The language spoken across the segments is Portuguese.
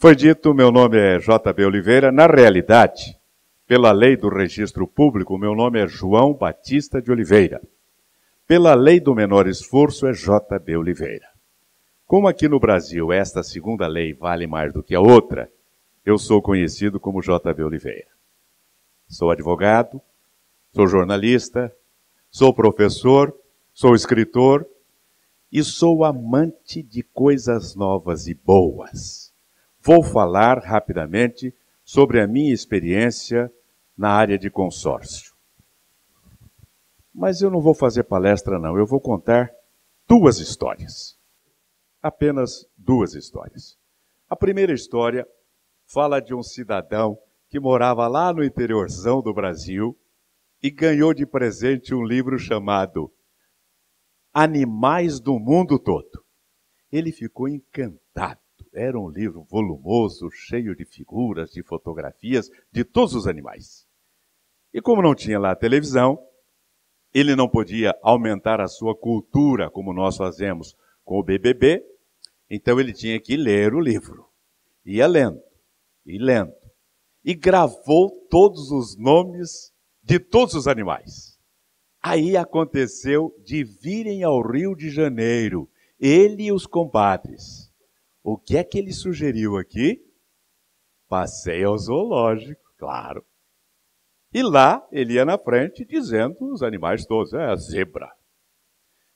Foi dito, meu nome é JB Oliveira. Na realidade, pela lei do registro público, meu nome é João Batista de Oliveira. Pela lei do menor esforço, é JB Oliveira. Como aqui no Brasil esta segunda lei vale mais do que a outra, eu sou conhecido como JB Oliveira. Sou advogado, sou jornalista, sou professor, sou escritor e sou amante de coisas novas e boas. Vou falar rapidamente sobre a minha experiência na área de consórcio. Mas eu não vou fazer palestra, não. Eu vou contar duas histórias. Apenas duas histórias. A primeira história fala de um cidadão que morava lá no interiorzão do Brasil e ganhou de presente um livro chamado Animais do Mundo Todo. Ele ficou encantado. Era um livro volumoso, cheio de figuras, de fotografias de todos os animais. E como não tinha lá televisão, ele não podia aumentar a sua cultura, como nós fazemos com o BBB, então ele tinha que ler o livro. Ia lendo, e lendo. E gravou todos os nomes de todos os animais. Aí aconteceu de virem ao Rio de Janeiro, ele e os compadres. O que é que ele sugeriu aqui? Passeio ao zoológico, claro. E lá ele ia na frente dizendo os animais todos. É a zebra,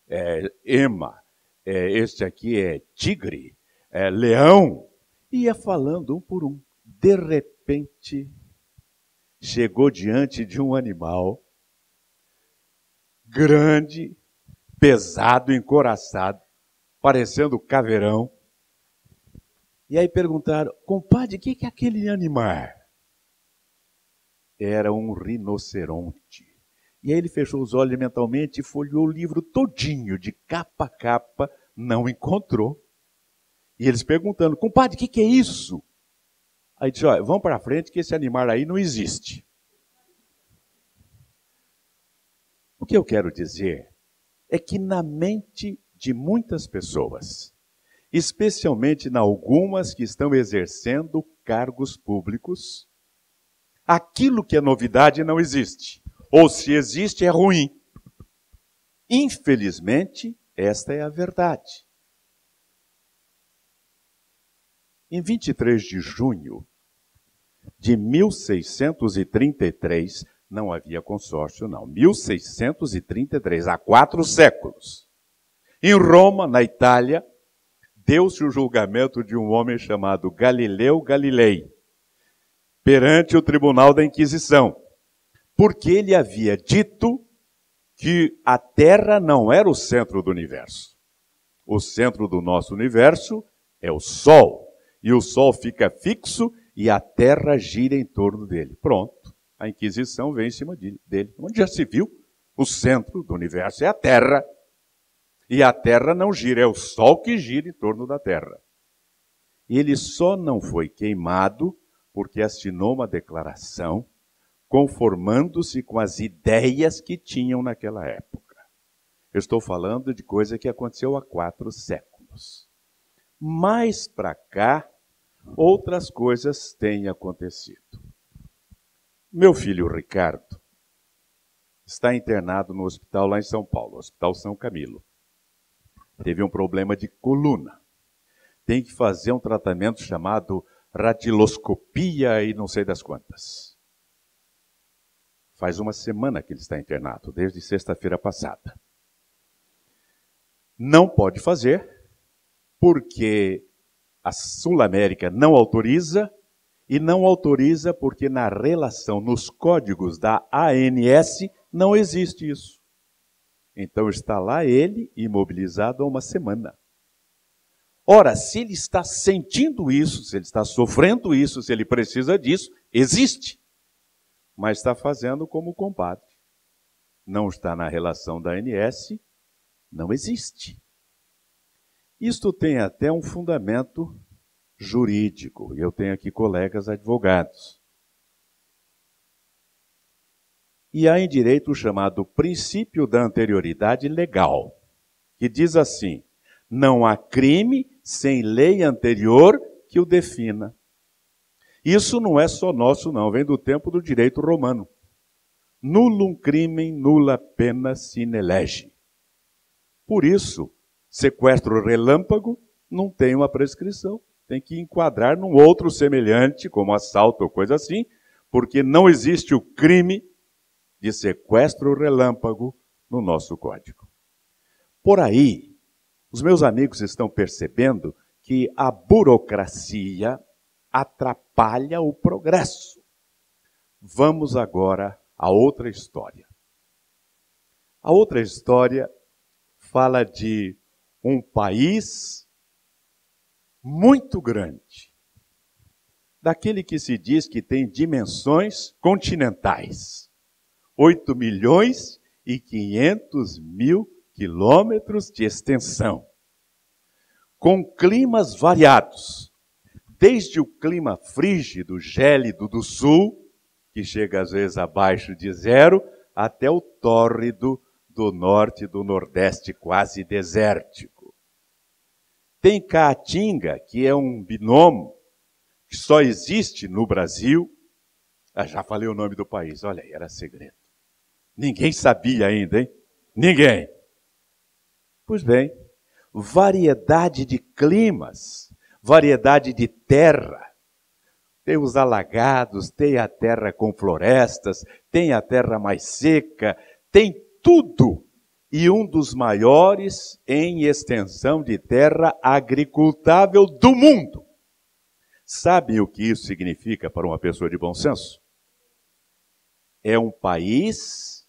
é ema, este aqui é tigre, é leão. Ia falando um por um. De repente, chegou diante de um animal grande, pesado, encoraçado, parecendo caveirão. E aí perguntaram, compadre, o que é aquele animal? Era um rinoceronte. E aí ele fechou os olhos mentalmente e folheou o livro todinho, de capa a capa, não encontrou. E eles perguntando, compadre, o que é isso? Aí disse, olha, vamos para frente que esse animal aí não existe. O que eu quero dizer é que na mente de muitas pessoas, especialmente em algumas que estão exercendo cargos públicos, aquilo que é novidade não existe. Ou se existe, é ruim. Infelizmente, esta é a verdade. Em 23 de junho de 1633, não havia consórcio, não. 1633, há 4 séculos. Em Roma, na Itália, deu-se o julgamento de um homem chamado Galileu Galilei, perante o tribunal da Inquisição, porque ele havia dito que a Terra não era o centro do universo. O centro do nosso universo é o Sol, e o Sol fica fixo e a Terra gira em torno dele. Pronto, a Inquisição vem em cima dele. Onde já se viu? O centro do universo é a Terra. E a Terra não gira, é o Sol que gira em torno da Terra. Ele só não foi queimado porque assinou uma declaração conformando-se com as ideias que tinham naquela época. Eu estou falando de coisa que aconteceu há 4 séculos. Mais para cá, outras coisas têm acontecido. Meu filho Ricardo está internado no hospital lá em São Paulo, Hospital São Camilo. Teve um problema de coluna. Tem que fazer um tratamento chamado radiloscopia e não sei das quantas. Faz uma semana que ele está internado, desde sexta-feira passada. Não pode fazer, porque a Sul-América não autoriza, e não autoriza porque na relação, nos códigos da ANS, não existe isso. Então está lá ele, imobilizado há uma semana. Ora, se ele está sentindo isso, se ele está sofrendo isso, se ele precisa disso, existe. Mas está fazendo como o compadre. Não está na relação da ANS, não existe. Isto tem até um fundamento jurídico. Eu tenho aqui colegas advogados. E há em direito o chamado princípio da anterioridade legal, que diz assim, não há crime sem lei anterior que o defina. Isso não é só nosso, não, vem do tempo do direito romano. Nullum crimen, nulla pena sine lege. Por isso, sequestro relâmpago não tem uma prescrição. Tem que enquadrar num outro semelhante, como assalto ou coisa assim, porque não existe o crime de sequestro relâmpago no nosso código. Por aí, os meus amigos estão percebendo que a burocracia atrapalha o progresso. Vamos agora a outra história. A outra história fala de um país muito grande, daquele que se diz que tem dimensões continentais. 8.500.000 quilômetros de extensão, com climas variados, desde o clima frígido, gélido do sul, que chega às vezes abaixo de zero, até o tórrido do norte e do nordeste, quase desértico. Tem Caatinga, que é um binômio que só existe no Brasil. Já falei o nome do país, olha aí, era segredo. Ninguém sabia ainda, hein? Ninguém. Pois bem, variedade de climas, variedade de terra. Tem os alagados, tem a terra com florestas, tem a terra mais seca, tem tudo. E um dos maiores em extensão de terra agricultável do mundo. Sabem o que isso significa para uma pessoa de bom senso? É um país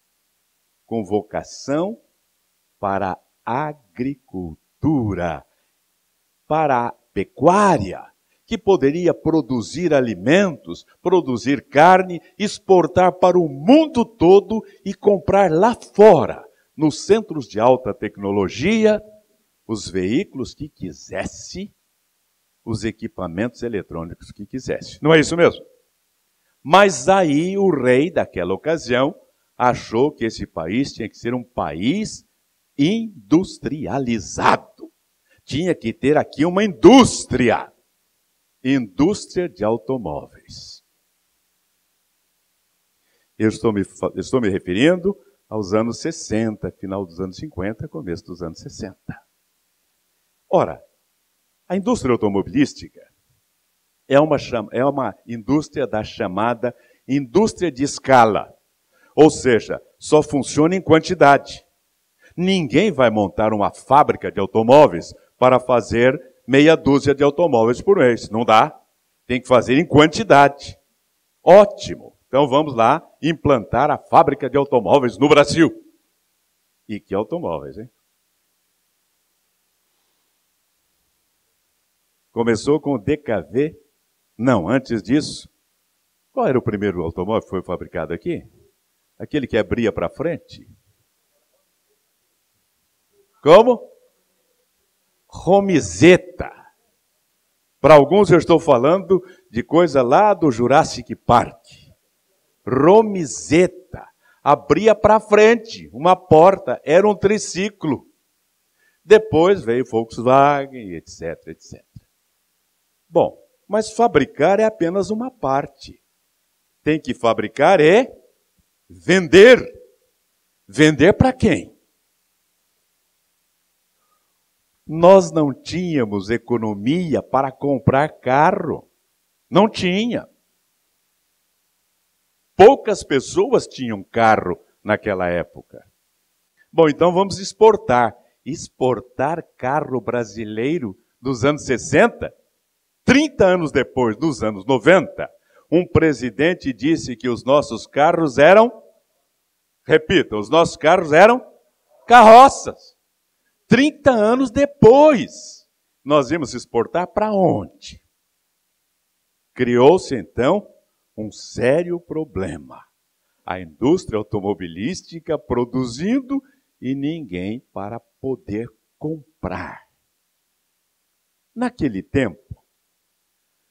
com vocação para a agricultura, para a pecuária, que poderia produzir alimentos, produzir carne, exportar para o mundo todo e comprar lá fora, nos centros de alta tecnologia, os veículos que quisesse, os equipamentos eletrônicos que quisesse. Não é isso mesmo? Mas aí o rei daquela ocasião achou que esse país tinha que ser um país industrializado. Tinha que ter aqui uma indústria. Indústria de automóveis. Eu estou me referindo aos anos 60, final dos anos 50, começo dos anos 60. Ora, a indústria automobilística é uma indústria da chamada indústria de escala. Ou seja, só funciona em quantidade. Ninguém vai montar uma fábrica de automóveis para fazer meia dúzia de automóveis por mês. Não dá. Tem que fazer em quantidade. Ótimo. Então vamos lá implantar a fábrica de automóveis no Brasil. E que automóveis, hein? Começou com o DKV. Não, antes disso, qual era o primeiro automóvel que foi fabricado aqui? Aquele que abria para frente? Como? Romizeta. Para alguns eu estou falando de coisa lá do Jurassic Park. Romizeta. Abria para frente, uma porta, era um triciclo. Depois veio Volkswagen, etc, etc. Bom, mas fabricar é apenas uma parte. Tem que fabricar é vender. Vender para quem? Nós não tínhamos economia para comprar carro. Não tinha. Poucas pessoas tinham carro naquela época. Bom, então vamos exportar. Exportar carro brasileiro dos anos 60? 30 anos depois, dos anos 90, um presidente disse que os nossos carros eram, repita, os nossos carros eram carroças. 30 anos depois, nós íamos exportar para onde? Criou-se, então, um sério problema. A indústria automobilística produzindo e ninguém para poder comprar. Naquele tempo,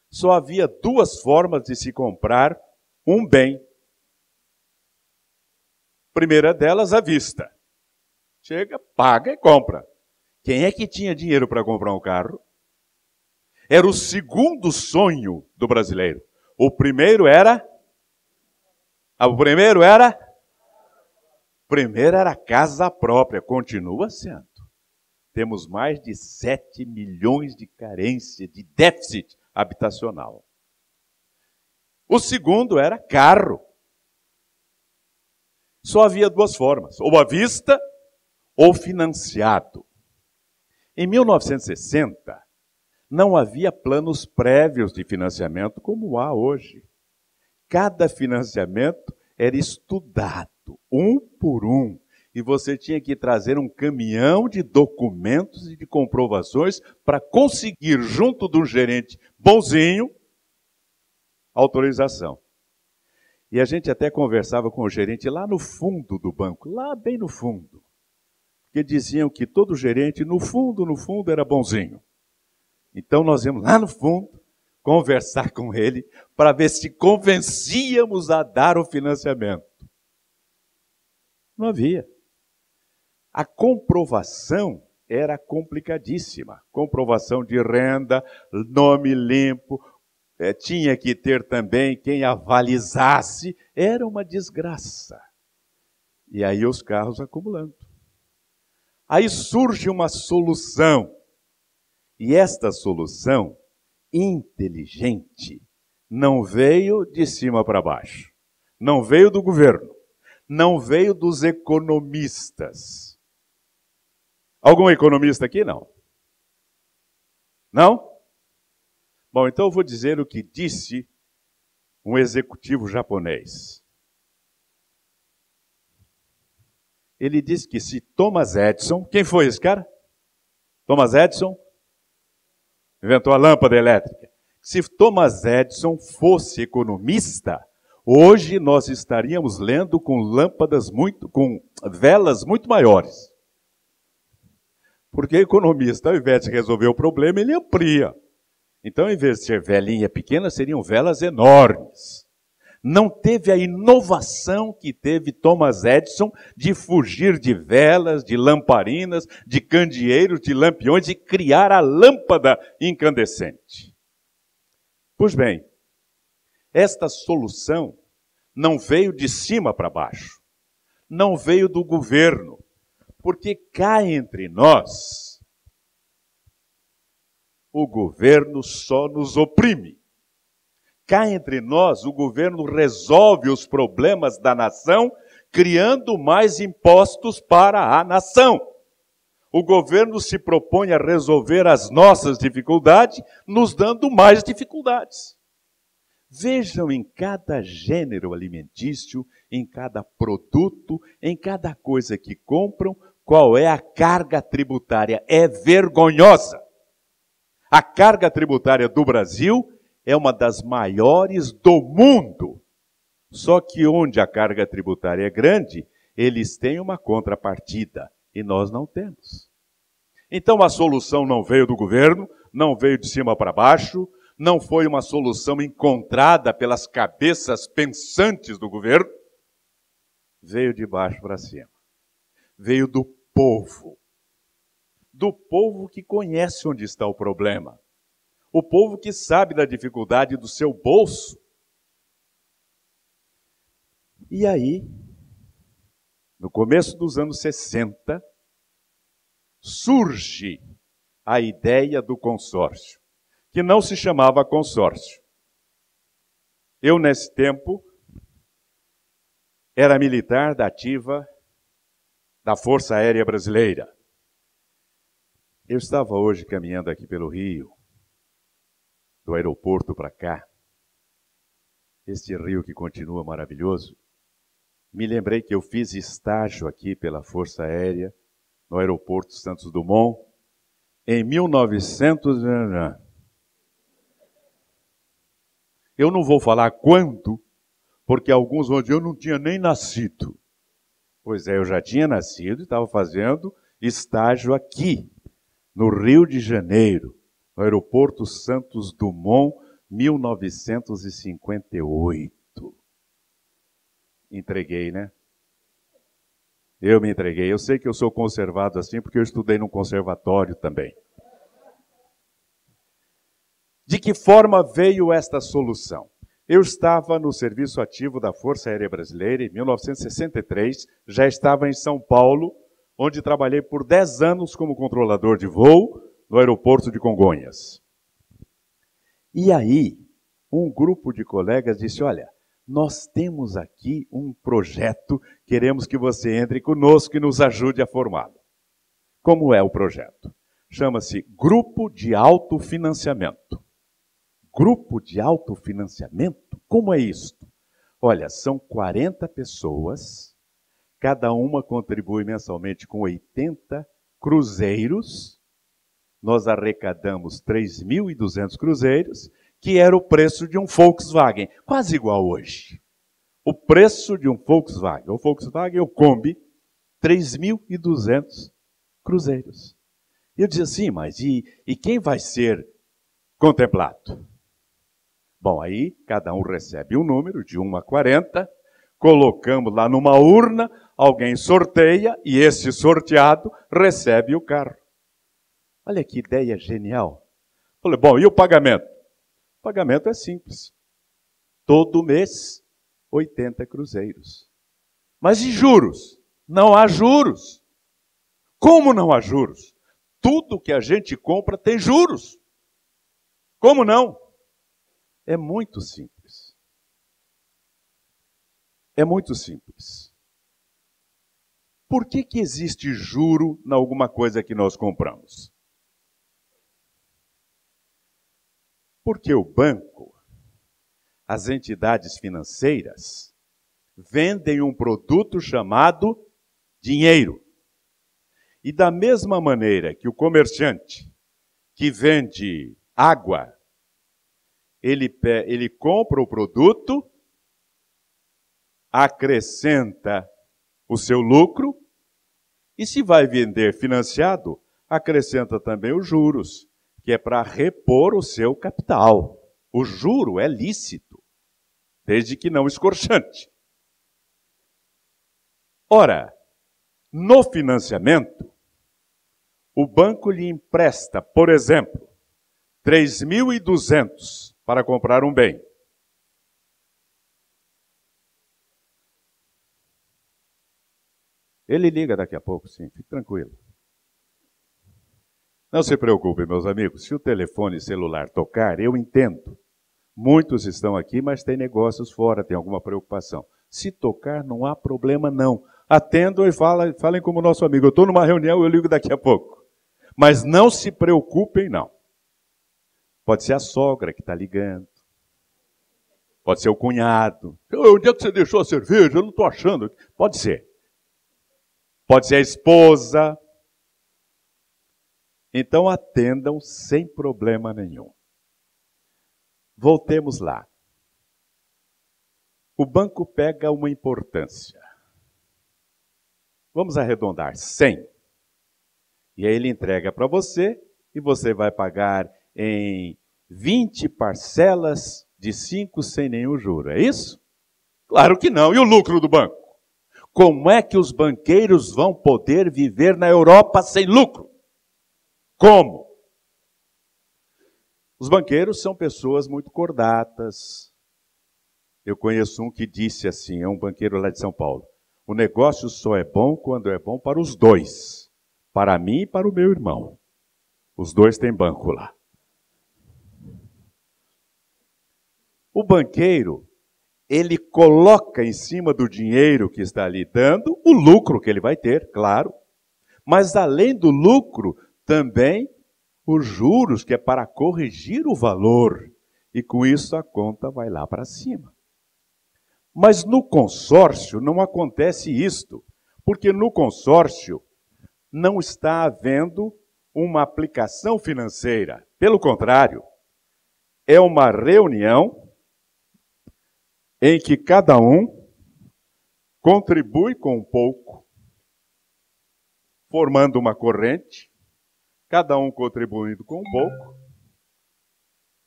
só havia duas formas de se comprar um bem. Primeira delas, à vista. Chega, paga e compra. Quem é que tinha dinheiro para comprar um carro? Era o segundo sonho do brasileiro. O primeiro era casa própria, continua sendo. Temos mais de 7 milhões de carência, de déficit habitacional. O segundo era carro. Só havia duas formas, ou à vista ou financiado. Em 1960, não havia planos prévios de financiamento como há hoje. Cada financiamento era estudado, um por um, e você tinha que trazer um caminhão de documentos e de comprovações para conseguir, junto do gerente bonzinho, autorização. E a gente até conversava com o gerente lá no fundo do banco, lá bem no fundo, porque diziam que todo gerente, no fundo, era bonzinho. Então nós íamos lá no fundo conversar com ele para ver se convencíamos a dar o financiamento. Não havia. A comprovação era complicadíssima. Comprovação de renda, nome limpo, tinha que ter também quem avalizasse. Era uma desgraça. E aí os carros acumulando. Aí surge uma solução. E esta solução, inteligente, não veio de cima para baixo. Não veio do governo. Não veio dos economistas. Algum economista aqui? Não. Não? Bom, então eu vou dizer o que disse um executivo japonês. Ele disse que se Thomas Edison... Quem foi esse cara? Thomas Edison inventou a lâmpada elétrica. Se Thomas Edison fosse economista, hoje nós estaríamos lendo com com velas muito maiores. Porque economista, ao invés de resolver o problema, ele amplia. Então, em vez de ser velinha pequena, seriam velas enormes. Não teve a inovação que teve Thomas Edison de fugir de velas, de lamparinas, de candeeiros, de lampiões e criar a lâmpada incandescente. Pois bem, esta solução não veio de cima para baixo, não veio do governo, porque cá entre nós, o governo só nos oprime. Cá entre nós, o governo resolve os problemas da nação, criando mais impostos para a nação. O governo se propõe a resolver as nossas dificuldades, nos dando mais dificuldades. Vejam em cada gênero alimentício, em cada produto, em cada coisa que compram, qual é a carga tributária. É vergonhosa. A carga tributária do Brasil é uma das maiores do mundo. Só que onde a carga tributária é grande, eles têm uma contrapartida e nós não temos. Então a solução não veio do governo, não veio de cima para baixo, não foi uma solução encontrada pelas cabeças pensantes do governo, veio de baixo para cima. Veio do povo que conhece onde está o problema. O povo que sabe da dificuldade do seu bolso. E aí, no começo dos anos 60, surge a ideia do consórcio, que não se chamava consórcio. Eu, nesse tempo, era militar da ativa da Força Aérea Brasileira. Eu estava hoje caminhando aqui pelo Rio, do aeroporto para cá, este rio que continua maravilhoso. Me lembrei que eu fiz estágio aqui pela Força Aérea, no aeroporto Santos Dumont, em 1900... Eu não vou falar quando, porque alguns vão dizer, eu não tinha nem nascido. Pois é, eu já tinha nascido e estava fazendo estágio aqui, no Rio de Janeiro, no aeroporto Santos Dumont, 1958. Entreguei, né? Eu me entreguei. Eu sei que eu sou conservado assim porque eu estudei num conservatório também. De que forma veio esta solução? Eu estava no serviço ativo da Força Aérea Brasileira em 1963, já estava em São Paulo, onde trabalhei por 10 anos como controlador de voo no aeroporto de Congonhas. E aí, um grupo de colegas disse, olha, nós temos aqui um projeto, queremos que você entre conosco e nos ajude a formá-lo. Como é o projeto? Chama-se Grupo de Autofinanciamento. Grupo de autofinanciamento? Como é isto? Olha, são 40 pessoas, cada uma contribui mensalmente com 80 cruzeiros. Nós arrecadamos 3.200 cruzeiros, que era o preço de um Volkswagen, quase igual hoje. O preço de um Volkswagen, o Volkswagen, o Kombi, 3.200 cruzeiros. Eu dizia assim, mas e quem vai ser contemplado? Bom, aí cada um recebe um número de 1 a 40, colocamos lá numa urna, alguém sorteia e esse sorteado recebe o carro. Olha que ideia genial. Falei, bom, e o pagamento? O pagamento é simples. Todo mês, 80 cruzeiros. Mas e juros? Não há juros. Como não há juros? Tudo que a gente compra tem juros. Como não? É muito simples. É muito simples. Por que existe juro em alguma coisa que nós compramos? Porque o banco, as entidades financeiras, vendem um produto chamado dinheiro. E da mesma maneira que o comerciante que vende água, ele compra o produto, acrescenta o seu lucro, e se vai vender financiado, acrescenta também os juros, que é para repor o seu capital. O juro é lícito, desde que não escorchante. Ora, no financiamento, o banco lhe empresta, por exemplo, 3.200 para comprar um bem. Ele liga daqui a pouco, sim, fique tranquilo. Não se preocupe, meus amigos, se o telefone celular tocar, eu entendo. Muitos estão aqui, mas têm negócios fora, tem alguma preocupação. Se tocar, não há problema não. Atendam e falem como nosso amigo. Eu estou numa reunião, eu ligo daqui a pouco. Mas não se preocupem, não. Pode ser a sogra que está ligando. Pode ser o cunhado. Onde é que você deixou a cerveja? Eu não estou achando. Pode ser. Pode ser a esposa. Então atendam sem problema nenhum. Voltemos lá. O banco pega uma importância. Vamos arredondar, 100. E aí ele entrega para você e você vai pagar em 20 parcelas de 5 sem nenhum juro. É isso? Claro que não. E o lucro do banco? Como é que os banqueiros vão poder viver na Europa sem lucro? Como? Os banqueiros são pessoas muito cordatas. Eu conheço um que disse assim, é um banqueiro lá de São Paulo, o negócio só é bom quando é bom para os dois, para mim e para o meu irmão. Os dois têm banco lá. O banqueiro, ele coloca em cima do dinheiro que está ali dando o lucro que ele vai ter, claro. Mas além do lucro, também os juros, que é para corrigir o valor. E com isso a conta vai lá para cima. Mas no consórcio não acontece isto, porque no consórcio não está havendo uma aplicação financeira. Pelo contrário, é uma reunião em que cada um contribui com um pouco, formando uma corrente, cada um contribuindo com um pouco,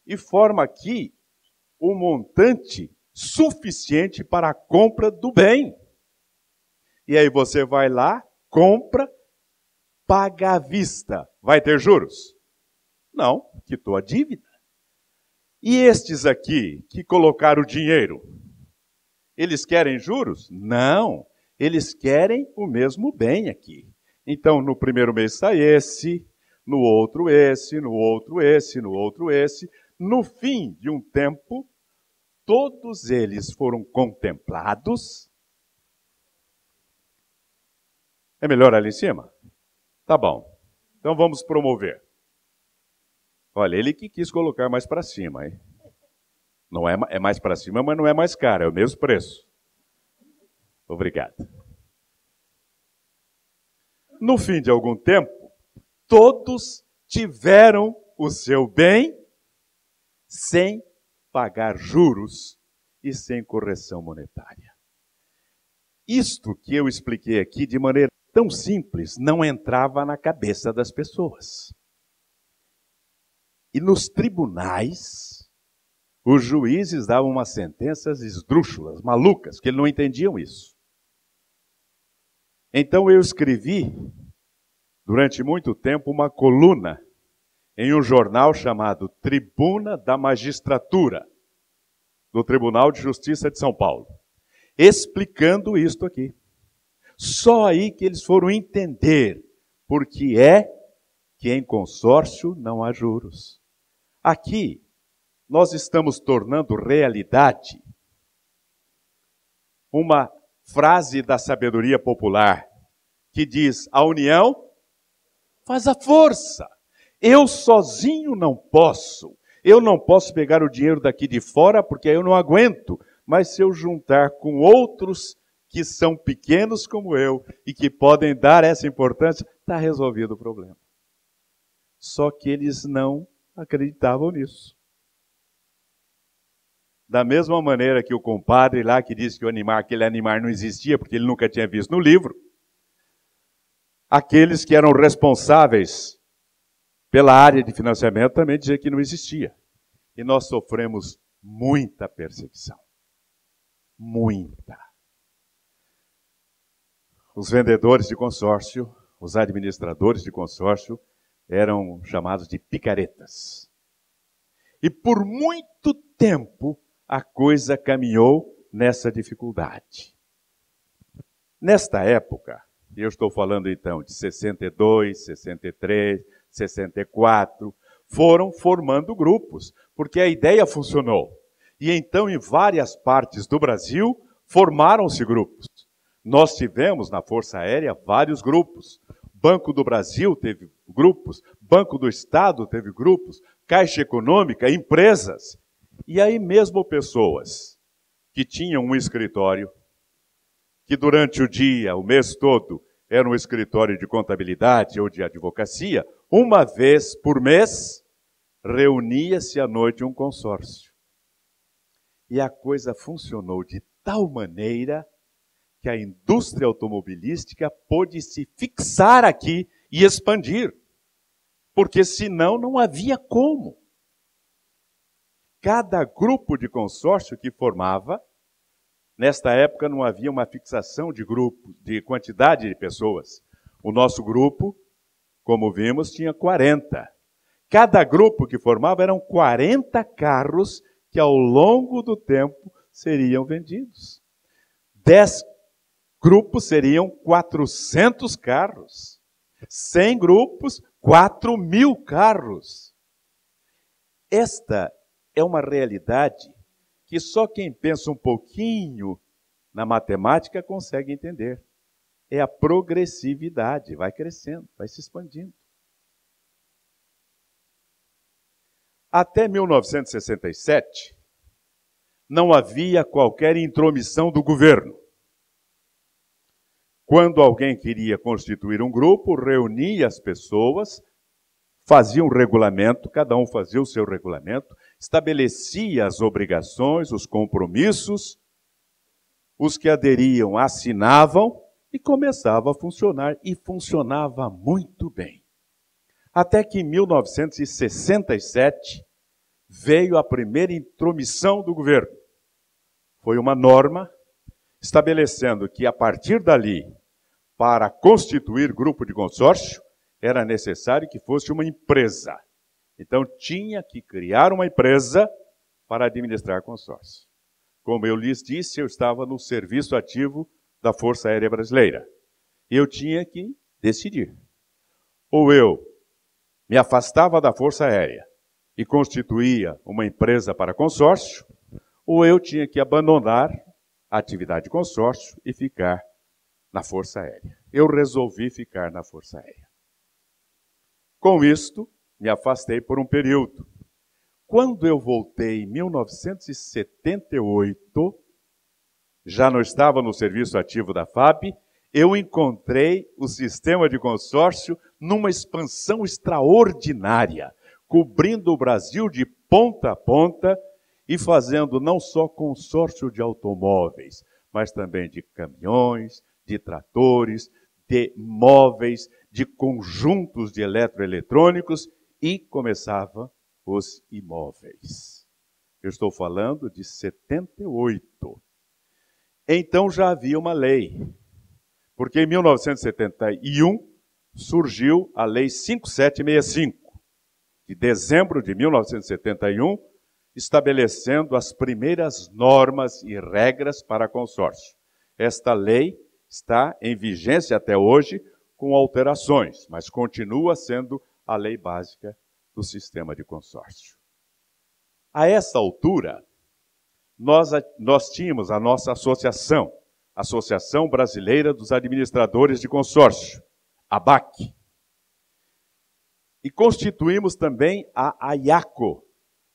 e forma aqui um montante suficiente para a compra do bem. E aí você vai lá, compra, paga à vista. Vai ter juros? Não, quitou a dívida. E estes aqui, que colocaram o dinheiro, eles querem juros? Não, eles querem o mesmo bem aqui. Então, no primeiro mês sai esse, no outro esse, no outro esse, no outro esse. No fim de um tempo, todos eles foram contemplados. É melhor ali em cima? Tá bom. Então vamos promover. Olha, ele que quis colocar mais para cima, hein? Não é mais para cima, mas não é mais caro, é o mesmo preço. Obrigado. No fim de algum tempo, todos tiveram o seu bem sem pagar juros e sem correção monetária. Isto que eu expliquei aqui de maneira tão simples não entrava na cabeça das pessoas. E nos tribunais, os juízes davam umas sentenças esdrúxulas, malucas, que não entendiam isso. Então eu escrevi, durante muito tempo, uma coluna em um jornal chamado Tribuna da Magistratura, do Tribunal de Justiça de São Paulo, explicando isto aqui. Só aí que eles foram entender por que é que em consórcio não há juros. Aqui, nós estamos tornando realidade uma frase da sabedoria popular que diz: a união faz a força. Eu sozinho não posso. Eu não posso pegar o dinheiro daqui de fora porque eu não aguento. Mas se eu juntar com outros que são pequenos como eu e que podem dar essa importância, está resolvido o problema. Só que eles não acreditavam nisso. Da mesma maneira que o compadre lá que disse que aquele animal não existia porque ele nunca tinha visto no livro, aqueles que eram responsáveis pela área de financiamento também diziam que não existia. E nós sofremos muita perseguição. Muita. Os vendedores de consórcio, os administradores de consórcio, eram chamados de picaretas. E por muito tempo a coisa caminhou nessa dificuldade. Nesta época, eu estou falando então de 62, 63, 64, foram formando grupos, porque a ideia funcionou. E então, em várias partes do Brasil, formaram-se grupos. Nós tivemos na Força Aérea vários grupos. Banco do Brasil teve grupos, Banco do Estado teve grupos, Caixa Econômica, empresas. E aí mesmo pessoas que tinham um escritório, que durante o dia, o mês todo, era um escritório de contabilidade ou de advocacia, uma vez por mês, reunia-se à noite um consórcio. E a coisa funcionou de tal maneira que a indústria automobilística pôde se fixar aqui e expandir. Porque senão não havia como. Cada grupo de consórcio que formava, nesta época não havia uma fixação de grupo, de quantidade de pessoas. O nosso grupo, como vimos, tinha 40. Cada grupo que formava eram 40 carros que ao longo do tempo seriam vendidos. 10 grupos seriam 400 carros. 100 grupos, 4.000 carros. Esta é uma realidade que só quem pensa um pouquinho na matemática consegue entender. É a progressividade, vai crescendo, vai se expandindo. Até 1967, não havia qualquer intromissão do governo. Quando alguém queria constituir um grupo, reunia as pessoas, fazia um regulamento, cada um fazia o seu regulamento, estabelecia as obrigações, os compromissos, os que aderiam assinavam e começava a funcionar, e funcionava muito bem. Até que em 1967 veio a primeira intromissão do governo. Foi uma norma estabelecendo que a partir dali, para constituir grupo de consórcio, era necessário que fosse uma empresa. Então tinha que criar uma empresa para administrar consórcio. Como eu lhes disse, eu estava no serviço ativo da Força Aérea Brasileira. E eu tinha que decidir. Ou eu me afastava da Força Aérea e constituía uma empresa para consórcio, ou eu tinha que abandonar a atividade de consórcio e ficar na Força Aérea. Eu resolvi ficar na Força Aérea. Com isto, me afastei por um período. Quando eu voltei em 1978, já não estava no serviço ativo da FAB, eu encontrei o sistema de consórcio numa expansão extraordinária, cobrindo o Brasil de ponta a ponta e fazendo não só consórcio de automóveis, mas também de caminhões, de tratores, de móveis, de conjuntos de eletroeletrônicos e começava os imóveis. Eu estou falando de 78. Então já havia uma lei, porque em 1971 surgiu a Lei 5765, de dezembro de 1971, estabelecendo as primeiras normas e regras para consórcio. Esta lei está em vigência até hoje, com alterações, mas continua sendo a lei básica do sistema de consórcio. A essa altura, nós tínhamos a nossa associação, Associação Brasileira dos Administradores de Consórcio, ABAC. E constituímos também a AIACO,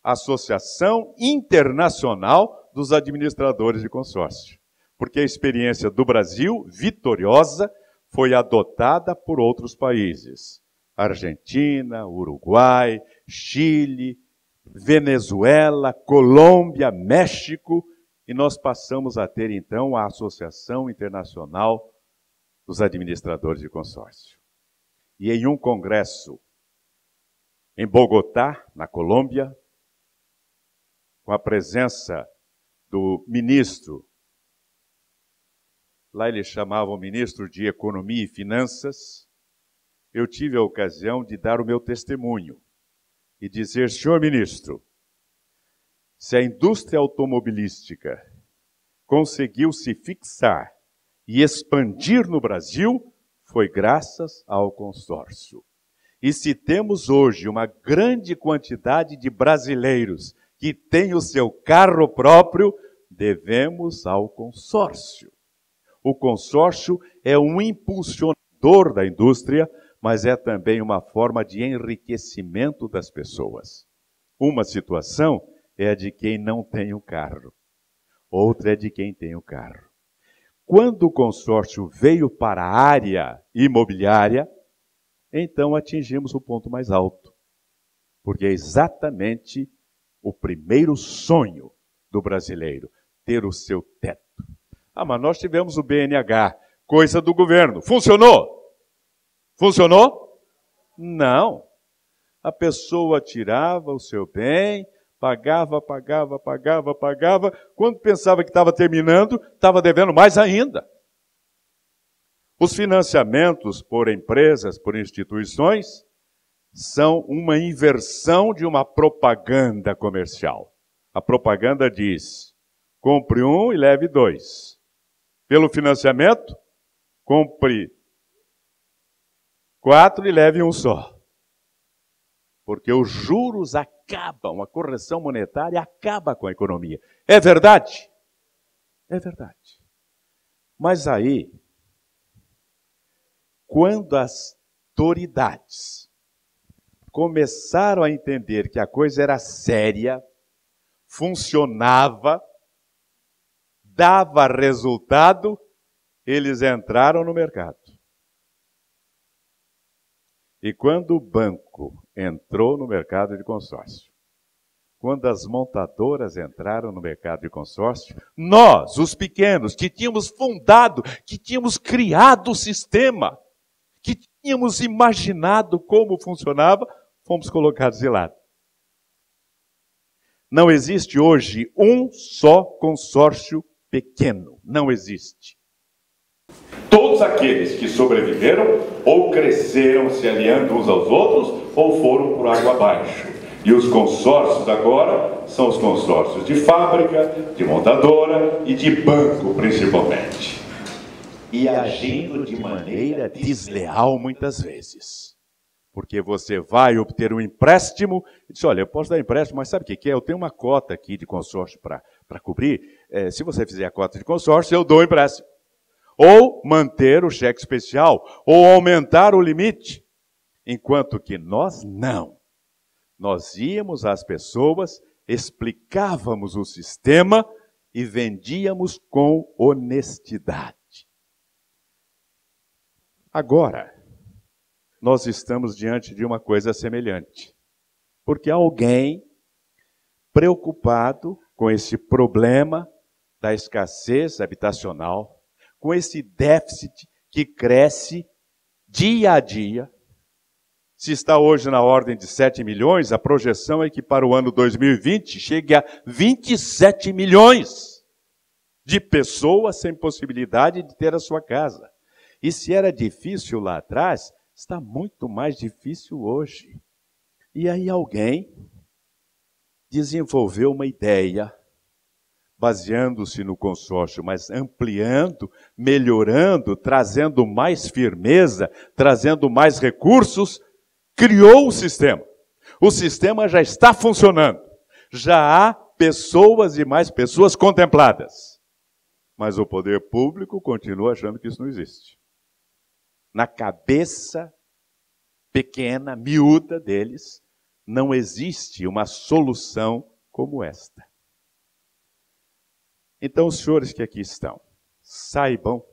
Associação Internacional dos Administradores de Consórcio, porque a experiência do Brasil, vitoriosa, foi adotada por outros países. Argentina, Uruguai, Chile, Venezuela, Colômbia, México, e nós passamos a ter, então, a Associação Internacional dos Administradores de Consórcio. E em um congresso em Bogotá, na Colômbia, com a presença do ministro, lá eles chamavam ministro de Economia e Finanças, eu tive a ocasião de dar o meu testemunho e dizer: senhor ministro, se a indústria automobilística conseguiu se fixar e expandir no Brasil, foi graças ao consórcio. E se temos hoje uma grande quantidade de brasileiros que têm o seu carro próprio, devemos ao consórcio. O consórcio é um impulsionador da indústria, mas é também uma forma de enriquecimento das pessoas. Uma situação é a de quem não tem o carro, outra é de quem tem o carro. Quando o consórcio veio para a área imobiliária, então atingimos o ponto mais alto, porque é exatamente o primeiro sonho do brasileiro, ter o seu teto. Ah, mas nós tivemos o BNH, coisa do governo. Funcionou? Funcionou? Não. A pessoa tirava o seu bem, pagava. Quando pensava que estava terminando, estava devendo mais ainda. Os financiamentos por empresas, por instituições, são uma inversão de uma propaganda comercial. A propaganda diz: compre um e leve dois. Pelo financiamento, compre 4 e leve um só. Porque os juros acabam, a correção monetária acaba com a economia. É verdade? É verdade. Mas aí, quando as autoridades começaram a entender que a coisa era séria, funcionava, dava resultado, eles entraram no mercado. E quando o banco entrou no mercado de consórcio, quando as montadoras entraram no mercado de consórcio, nós, os pequenos, que tínhamos fundado, que tínhamos criado o sistema, que tínhamos imaginado como funcionava, fomos colocados de lado. Não existe hoje um só consórcio pequeno. Não existe. Todos aqueles que sobreviveram ou cresceram se aliando uns aos outros ou foram por água abaixo. E os consórcios agora são os consórcios de fábrica, de montadora e de banco, principalmente. E agindo de maneira desleal muitas vezes. Porque você vai obter um empréstimo e diz, olha, eu posso dar empréstimo, mas sabe o que é? Eu tenho uma cota aqui de consórcio para cobrir. Se você fizer a cota de consórcio, eu dou o empréstimo. Ou manter o cheque especial, ou aumentar o limite. Enquanto que nós não. Nós íamos às pessoas, explicávamos o sistema e vendíamos com honestidade. Agora, nós estamos diante de uma coisa semelhante. Porque alguém preocupado com esse problema da escassez habitacional, com esse déficit que cresce dia a dia, se está hoje na ordem de 7 milhões, a projeção é que para o ano 2020 chegue a 27 milhões de pessoas sem possibilidade de ter a sua casa. E se era difícil lá atrás, está muito mais difícil hoje. E aí alguém desenvolveu uma ideia, baseando-se no consórcio, mas ampliando, melhorando, trazendo mais firmeza, trazendo mais recursos, criou o sistema. O sistema já está funcionando. Já há pessoas e mais pessoas contempladas. Mas o poder público continua achando que isso não existe. Na cabeça pequena, miúda deles, não existe uma solução como esta. Então, os senhores que aqui estão, saibam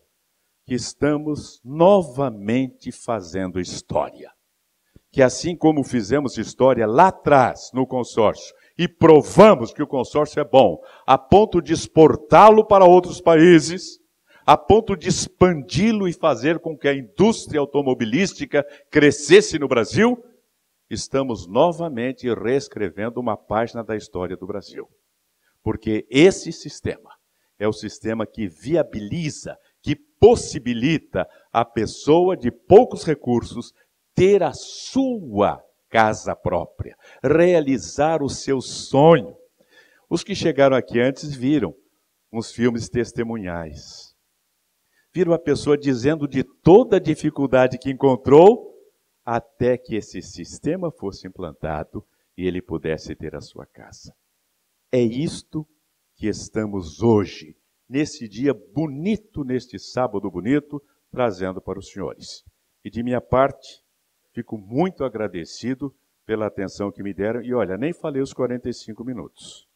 que estamos novamente fazendo história. Que assim como fizemos história lá atrás, no consórcio, e provamos que o consórcio é bom, a ponto de exportá-lo para outros países, a ponto de expandi-lo e fazer com que a indústria automobilística crescesse no Brasil, estamos novamente reescrevendo uma página da história do Brasil. Porque esse sistema é o sistema que viabiliza, que possibilita a pessoa de poucos recursos ter a sua casa própria, realizar o seu sonho. Os que chegaram aqui antes viram uns filmes testemunhais. Viram a pessoa dizendo de toda a dificuldade que encontrou, até que esse sistema fosse implantado e ele pudesse ter a sua casa. É isto que estamos hoje, nesse dia bonito, neste sábado bonito, trazendo para os senhores. E de minha parte, fico muito agradecido pela atenção que me deram. E olha, nem falei os 45 minutos.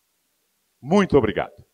Muito obrigado.